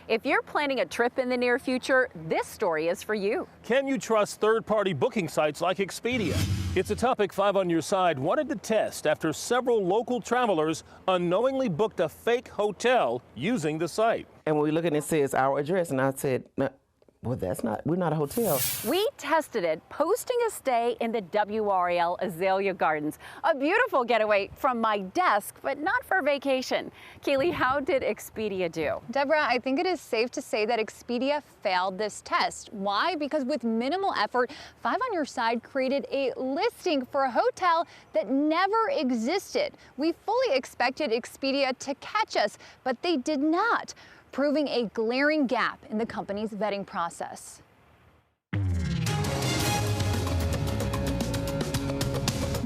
If you're planning a trip in the near future, this story is for you. Can you trust third-party booking sites like Expedia? It's a topic 5 on your side wanted to test after several local travelers unknowingly booked a fake hotel using the site. And when we look at it, it says our address, and I said, no, well, we're not a hotel. We tested it, posting a stay in the WRAL Azalea Gardens. A beautiful getaway from my desk, but not for vacation. Kaylee, how did Expedia do? Deborah, I think it is safe to say that Expedia failed this test. Why? Because with minimal effort, 5 on Your Side created a listing for a hotel that never existed. We fully expected Expedia to catch us, but they did not, proving a glaring gap in the company's vetting process.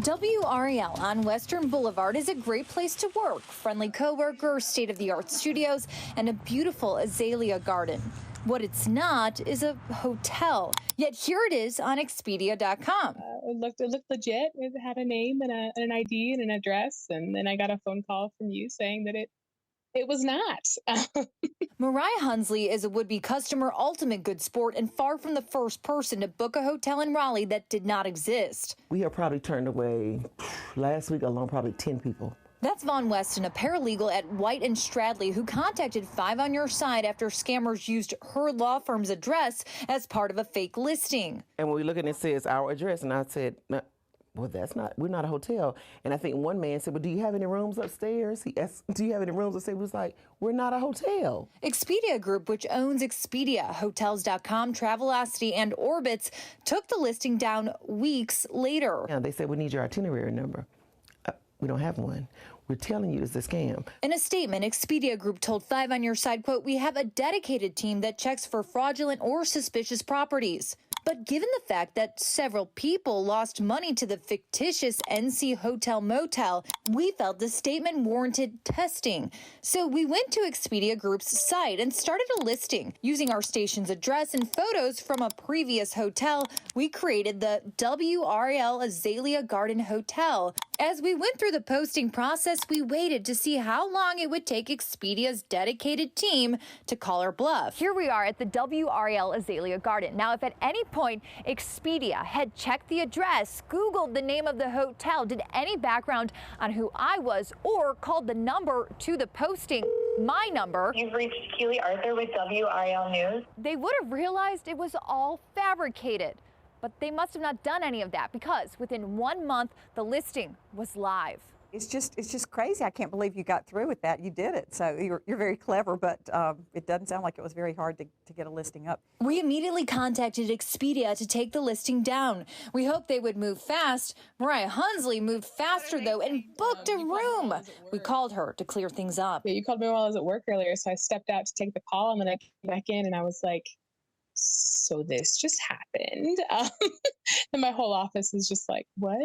WRAL on Western Boulevard is a great place to work. Friendly coworkers, state-of-the-art studios, and a beautiful azalea garden. What it's not is a hotel. Yet here it is on Expedia.com. It looked legit. It had a name and an ID and an address. And then I got a phone call from you saying that it was not. Mariah Hunsley is a would-be customer, ultimate good sport, and far from the first person to book a hotel in Raleigh that did not exist. We have probably turned away, last week alone, probably 10 people. That's Vaughn Weston, a paralegal at White and Stradley, who contacted 5 on Your Side after scammers used her law firm's address as part of a fake listing. And when we look at it, it says our address, and I said, no, well, we're not a hotel. And I think one man said, well, do you have any rooms upstairs? He asked, do you have any rooms upstairs? He was like, we're not a hotel. Expedia Group, which owns Expedia, Hotels.com, Travelocity, and Orbitz, took the listing down weeks later. Yeah, they said, we need your itinerary number. We don't have one. We're telling you it's a scam. In a statement, Expedia Group told 5 on Your Side, quote, we have a dedicated team that checks for fraudulent or suspicious properties. But given the fact that several people lost money to the fictitious NC Hotel Motel, we felt the statement warranted testing. So we went to Expedia Group's site and started a listing. Using our station's address and photos from a previous hotel, we created the WRAL Azalea Garden Hotel. As we went through the posting process, we waited to see how long it would take Expedia's dedicated team to call our bluff. Here we are at the WRAL Azalea Garden. Now, if at any point Expedia had checked the address, Googled the name of the hotel, did any background on who I was, or called the number to the posting, my number, You've reached Keely Arthur with WRAL News. they would have realized it was all fabricated. But they must have not done any of that, because within 1 month, the listing was live. It's just crazy. I can't believe you got through with that. You did it. So you're very clever, but it doesn't sound like it was very hard to get a listing up. We immediately contacted Expedia to take the listing down. We hoped they would move fast. Mariah Hunsley moved faster, though, and booked a room. We called her to clear things up. Yeah, you called me while I was at work earlier, so I stepped out to take the call, and then I came back in, and I was like, so this just happened. And my whole office is just like, what?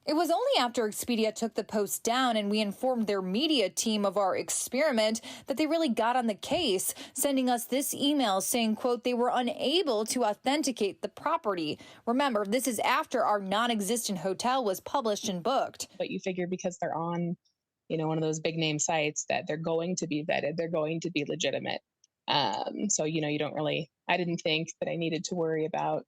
It was only after Expedia took the post down and we informed their media team of our experiment that they really got on the case, sending us this email saying, quote, they were unable to authenticate the property. Remember, this is after our non-existent hotel was published and booked. But you figure because they're on, one of those big name sites that they're going to be vetted, they're going to be legitimate. So, you don't really, I didn't think that I needed to worry about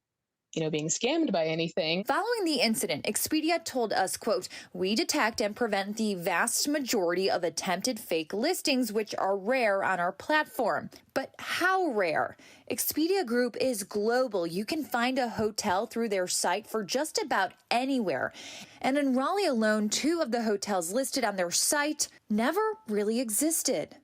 being scammed by anything. Following the incident, Expedia told us, quote, we detect and prevent the vast majority of attempted fake listings, which are rare on our platform. But how rare? Expedia Group is global. You can find a hotel through their site for just about anywhere. And in Raleigh alone, 2 of the hotels listed on their site never really existed.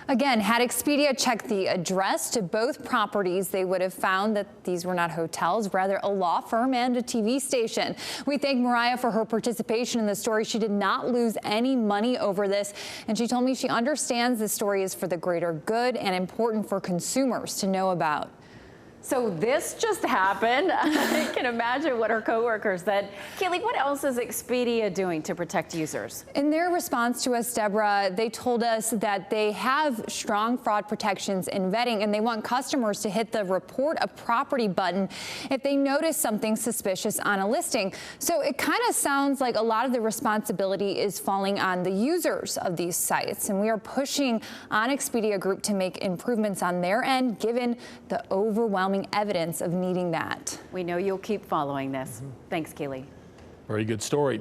Again, had Expedia checked the address to both properties, they would have found that these were not hotels, rather a law firm and a TV station. We thank Mariah for her participation in the story. She did not lose any money over this, and she told me she understands the story is for the greater good and important for consumers to know about. So this just happened. I can imagine what her coworkers said. Kaylee, what else is Expedia doing to protect users? In their response to us, Deborah, they told us that they have strong fraud protections in vetting, and they want customers to hit the report a property button if they notice something suspicious on a listing. So it kind of sounds like a lot of the responsibility is falling on the users of these sites, and we are pushing on Expedia Group to make improvements on their end, given the overwhelming evidence of needing that. We know you'll keep following this. Thanks, Kaylee. Very good story.